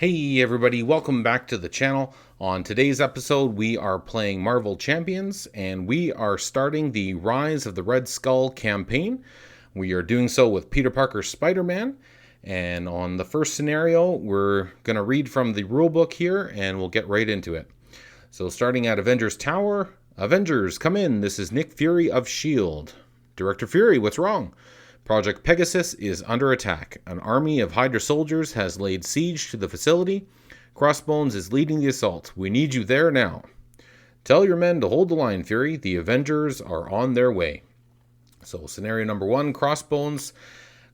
Hey everybody, welcome back to the channel. On today's episode, we are playing Marvel Champions, and we are starting the Rise of the Red Skull campaign. We are doing so with Peter Parker's Spider-Man, and on the first scenario, we're going to read from the rulebook here, and we'll get right into it. So starting at Avengers Tower, Avengers, come in. This is Nick Fury of S.H.I.E.L.D. Director Fury, what's wrong? Project Pegasus is under attack. An army of Hydra soldiers has laid siege to the facility. Crossbones is leading the assault. We need you there now. Tell your men to hold the line, Fury. The Avengers are on their way. So scenario number 1, Crossbones.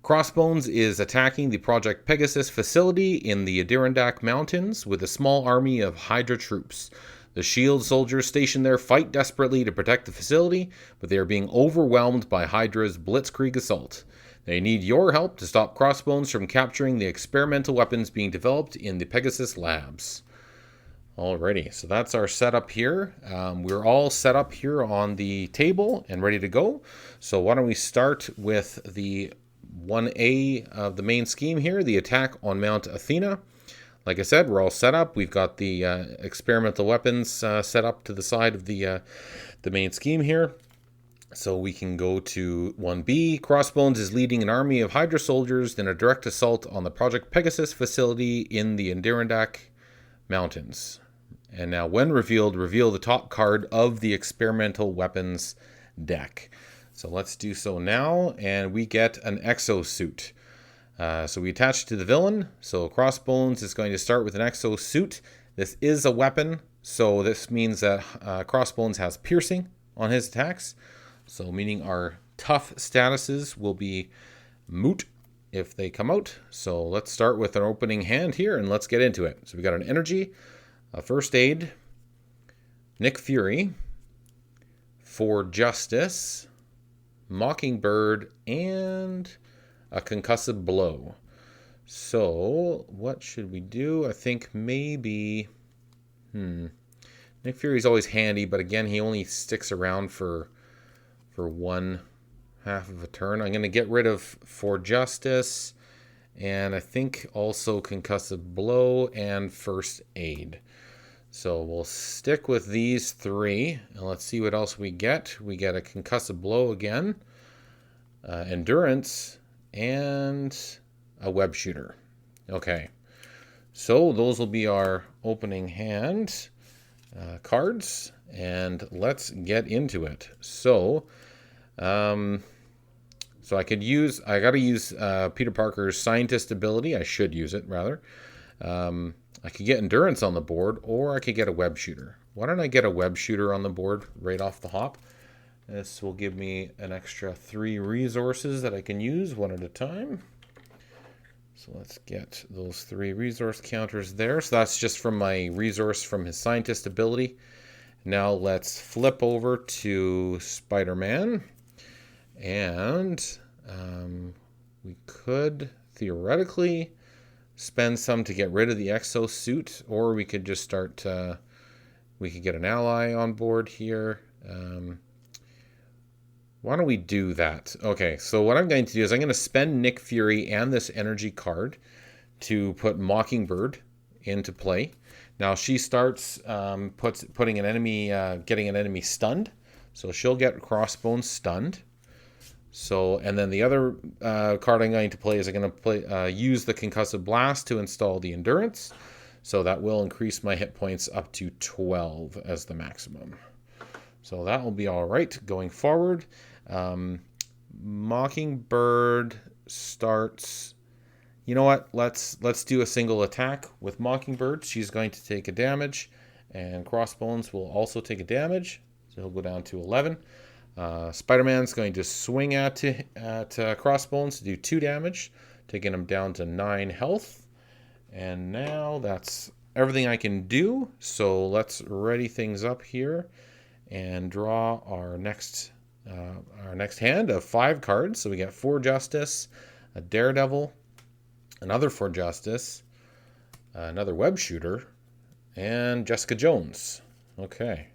Crossbones is attacking the Project Pegasus facility in the Adirondack Mountains with a small army of Hydra troops. The S.H.I.E.L.D. soldiers stationed there fight desperately to protect the facility, but they are being overwhelmed by Hydra's blitzkrieg assault. They need your help to stop Crossbones from capturing the experimental weapons being developed in the Pegasus labs. Alrighty, so that's our setup here. We're all set up here on the table and ready to go. So why don't we start with the 1A of the main scheme here, the attack on Mount Athena. Like I said, we're all set up. We've got the experimental weapons set up to the side of the main scheme here. So we can go to 1B. Crossbones is leading an army of Hydra soldiers in a direct assault on the Project Pegasus facility in the Adirondack Mountains. And now when revealed, reveal the top card of the experimental weapons deck. So let's do so now, and we get an exosuit. So we attach to the villain. So Crossbones is going to start with an exosuit. This is a weapon, so this means that Crossbones has piercing on his attacks. So meaning our tough statuses will be moot if they come out. So let's start with an opening hand here and let's get into it. So we got an energy, a first aid, Nick Fury, For Justice, Mockingbird, and a concussive blow. So what should we do? I think maybe Nick Fury's always handy, but again, he only sticks around for one half of a turn. I'm going to get rid of For Justice, and I think also concussive blow and first aid. So we'll stick with these three, and let's see what else we get. We get a concussive blow again, endurance, and a web shooter. Okay, so those will be our opening hand cards, and let's get into it. So I gotta use Peter Parker's scientist ability. I should use it rather. I could get endurance on the board, or I could get a web shooter. Why don't I get a web shooter on the board right off the hop? This will give me an extra 3 resources that I can use one at a time. So let's get those 3 resource counters there. So that's just from my resource from his scientist ability. Now let's flip over to Spider-Man. And we could theoretically spend some to get rid of the exosuit, or we could just start, we could get an ally on board here. Why don't we do that? Okay, so what I'm going to do is I'm going to spend Nick Fury and this energy card to put Mockingbird into play. Now she starts getting an enemy stunned, so she'll get Crossbones stunned. So, and then the other card I'm going to play is I'm going to use the concussive blast to install the endurance. So that will increase my hit points up to 12 as the maximum. So that will be all right going forward. Mockingbird starts. You know what? Let's do a single attack with Mockingbird. She's going to take a damage, and Crossbones will also take a damage. So he'll go down to 11. Spider-Man's going to swing at Crossbones to do 2 damage, taking him down to 9 health. And now that's everything I can do. So let's ready things up here and draw our next hand of 5 cards. So we got For Justice, a Daredevil, another For Justice, another Web Shooter, and Jessica Jones. Okay.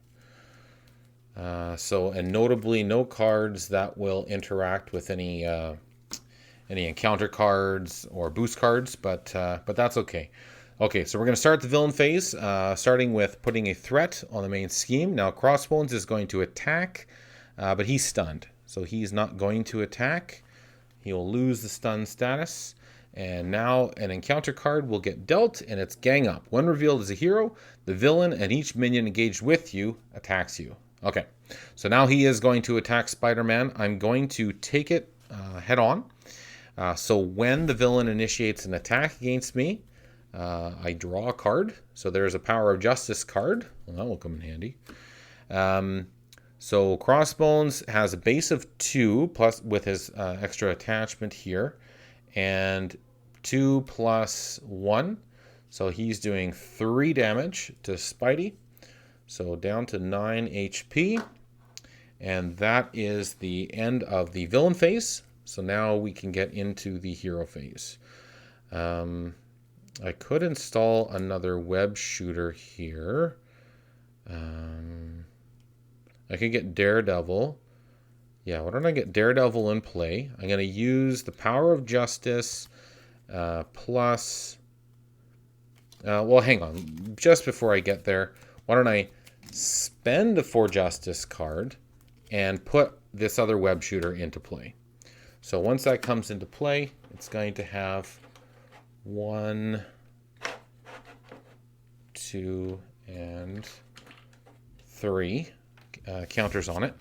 And notably no cards that will interact with any encounter cards or boost cards, but that's okay. Okay, so we're going to start the villain phase, starting with putting a threat on the main scheme. Now, Crossbones is going to attack, but he's stunned, so he's not going to attack. He'll lose the stun status. And now an encounter card will get dealt, and it's Gang Up. When revealed as a hero, the villain and each minion engaged with you attacks you. Okay, so now he is going to attack Spider-Man. I'm going to take it head on. So when the villain initiates an attack against me, I draw a card. So there's a Power of Justice card. Well, that will come in handy. So Crossbones has a base of 2 plus with his extra attachment here, and 2 plus 1. So he's doing 3 damage to Spidey. So down to 9 HP. And that is the end of the villain phase. So now we can get into the hero phase. I could install another web shooter here. I could get Daredevil. Yeah, why don't I get Daredevil in play? I'm going to use the Power of Justice plus... well, hang on. Just before I get there, why don't I spend a For Justice card and put this other web shooter into play. So once that comes into play, it's going to have 1, 2, and 3 counters on it.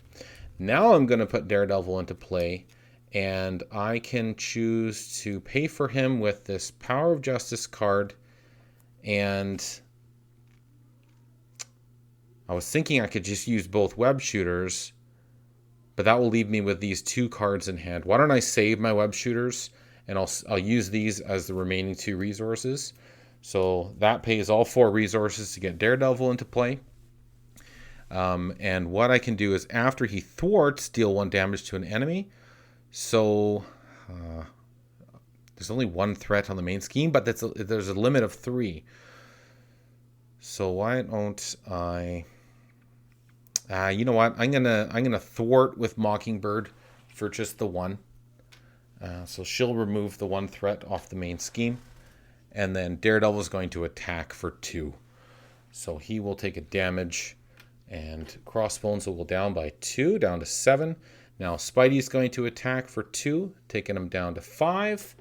Now I'm going to put Daredevil into play, and I can choose to pay for him with this Power of Justice card, and I was thinking I could just use both web shooters, but that will leave me with these 2 cards in hand. Why don't I save my web shooters, and I'll use these as the remaining 2 resources. So that pays all 4 resources to get Daredevil into play. And what I can do is after he thwarts, deal 1 damage to an enemy. So there's only 1 threat on the main scheme, but there's a limit of 3. So why don't I... you know what? I'm gonna thwart with Mockingbird for just the 1. So she'll remove the 1 threat off the main scheme, and then Daredevil is going to attack for 2. So he will take a damage, and Crossbones will go down by 2, down to 7. Now Spidey's going to attack for 2, taking him down to 5,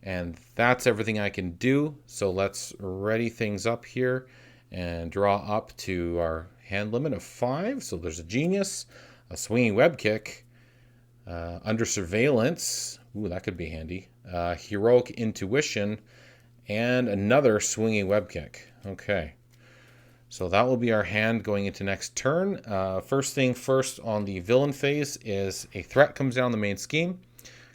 and that's everything I can do. So let's ready things up here and draw up to our hand limit of 5. So there's a Genius, a Swinging Web Kick, Under Surveillance, ooh, that could be handy, Heroic Intuition, and another Swinging Web Kick. Okay, so that will be our hand going into next turn. First thing first on the villain phase is a threat comes down the main scheme.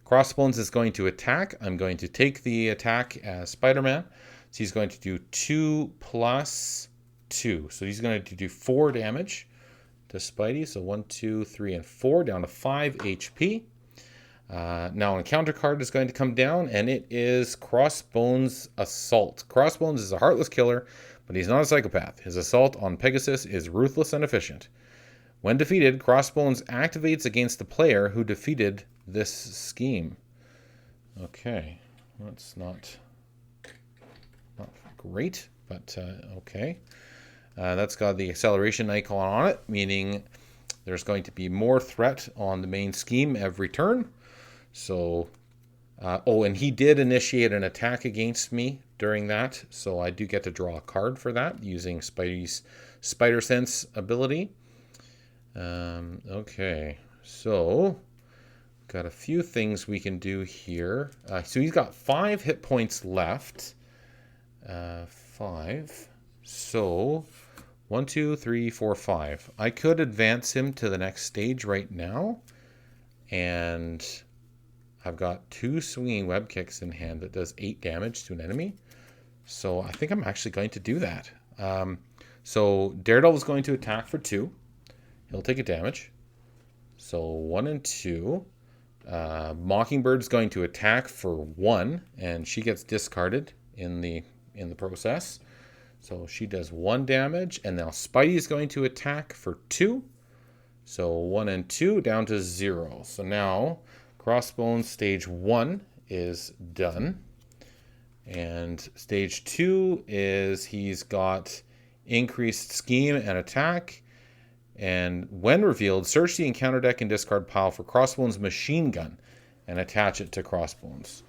Crossbones is going to attack. I'm going to take the attack as Spider-Man. So he's going to do 2 plus 2. So he's going to do 4 damage to Spidey. So 1, 2, 3, and 4, down to 5 HP. Now an encounter card is going to come down, and it is Crossbones Assault. Crossbones is a heartless killer, but he's not a psychopath. His assault on Pegasus is ruthless and efficient. When defeated, Crossbones activates against the player who defeated this scheme. Okay, that's not great, but okay. That's got the acceleration icon on it, meaning there's going to be more threat on the main scheme every turn. So, and he did initiate an attack against me during that, so I do get to draw a card for that using Spidey's Spider Sense ability. Okay, so got a few things we can do here. So he's got 5 hit points left. 5. So 1, 2, 3, 4, 5. I could advance him to the next stage right now, and I've got 2 Swinging Web Kicks in hand that does 8 damage to an enemy. So I think I'm actually going to do that. So Daredevil is going to attack for 2. He'll take a damage. So 1 and 2. Mockingbird's going to attack for 1, and she gets discarded in the process. So she does 1 damage, and now Spidey is going to attack for 2. So 1 and 2 down to 0. So now Crossbones stage 1 is done. And stage 2 is he's got increased scheme and attack. And when revealed, search the encounter deck and discard pile for Crossbones machine gun and attach it to Crossbones.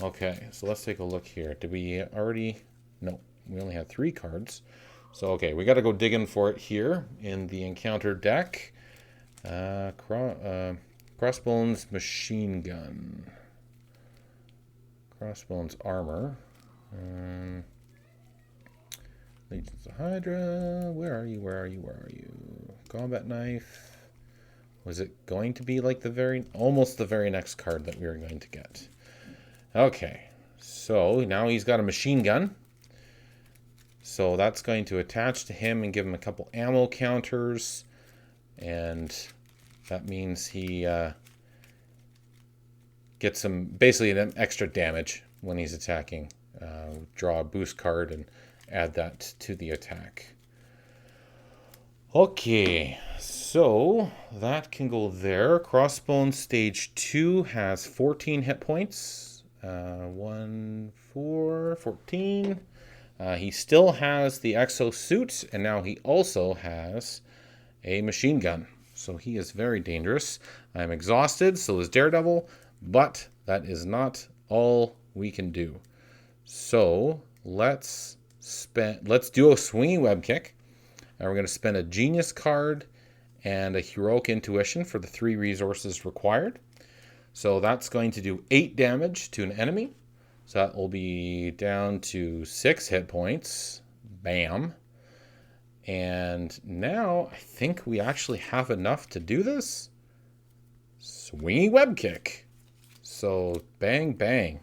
Okay, so let's take a look here. Did we already? No, we only have 3 cards. So, okay, we got to go digging for it here in the encounter deck. Crossbones machine gun. Crossbones armor. Legions of Hydra. Where are you? Where are you? Where are you? Combat knife. Was it going to be like almost the very next card that we were going to get? Okay, so now he's got a machine gun. So that's going to attach to him and give him a couple ammo counters. And that means he gets some, basically an extra damage when he's attacking. Draw a boost card and add that to the attack. Okay, so that can go there. Crossbones stage 2 has 14 hit points. 1, 4, 14. He still has the exosuit, and now he also has a machine gun. So he is very dangerous. I'm exhausted, so is Daredevil, but that is not all we can do. So let's do a swinging web kick. And we're going to spend a genius card and a heroic intuition for the 3 resources required. So that's going to do 8 damage to an enemy. So that will be down to 6 hit points. Bam. And now I think we actually have enough to do this. Swinging web kick. So bang, bang.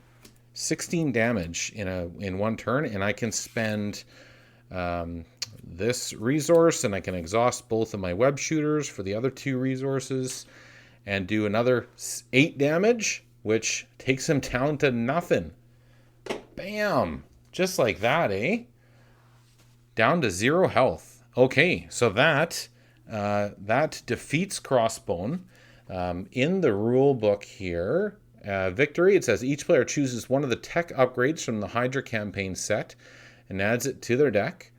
16 damage in one turn. And I can spend this resource, and I can exhaust both of my web shooters for the other 2 resources and do another 8 damage, which takes him down to nothing. Bam! Just like that, eh? Down to 0 health. Okay, so that defeats Crossbone. In the rule book here, victory, it says each player chooses one of the tech upgrades from the Hydra campaign set and adds it to their deck.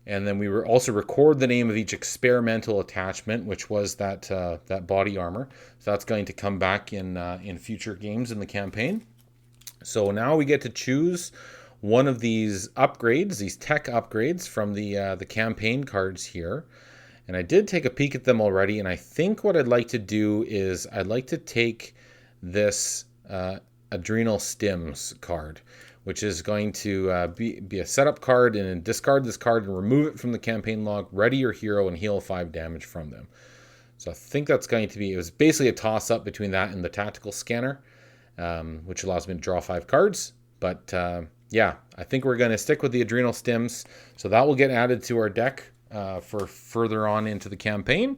And then we also record the name of each experimental attachment, which was that body armor. So that's going to come back in future games in the campaign. So now we get to choose one of these upgrades, these tech upgrades from the campaign cards here. And I did take a peek at them already, and I think what I'd like to do is I'd like to take this Adrenal Stims card, which is going to be a setup card, and discard this card and remove it from the campaign log, ready your hero, and heal 5 damage from them. So I think that's going to be, it was basically a toss-up between that and the Tactical Scanner, which allows me to draw 5 cards. But yeah, I think we're going to stick with the Adrenal Stims. So that will get added to our deck for further on into the campaign.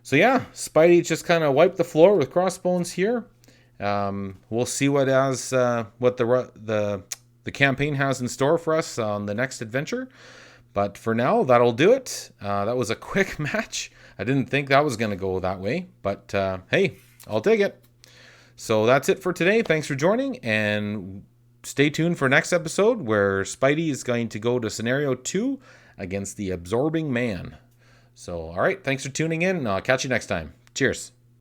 So yeah, Spidey just kind of wiped the floor with Crossbones here. We'll see what the campaign has in store for us on the next adventure. But for now, that'll do it. That was a quick match. I didn't think that was going to go that way, but hey, I'll take it. So that's it for today. Thanks for joining, and stay tuned for next episode where Spidey is going to go to scenario 2 against the Absorbing Man. So, all right, thanks for tuning in, and I'll catch you next time. Cheers.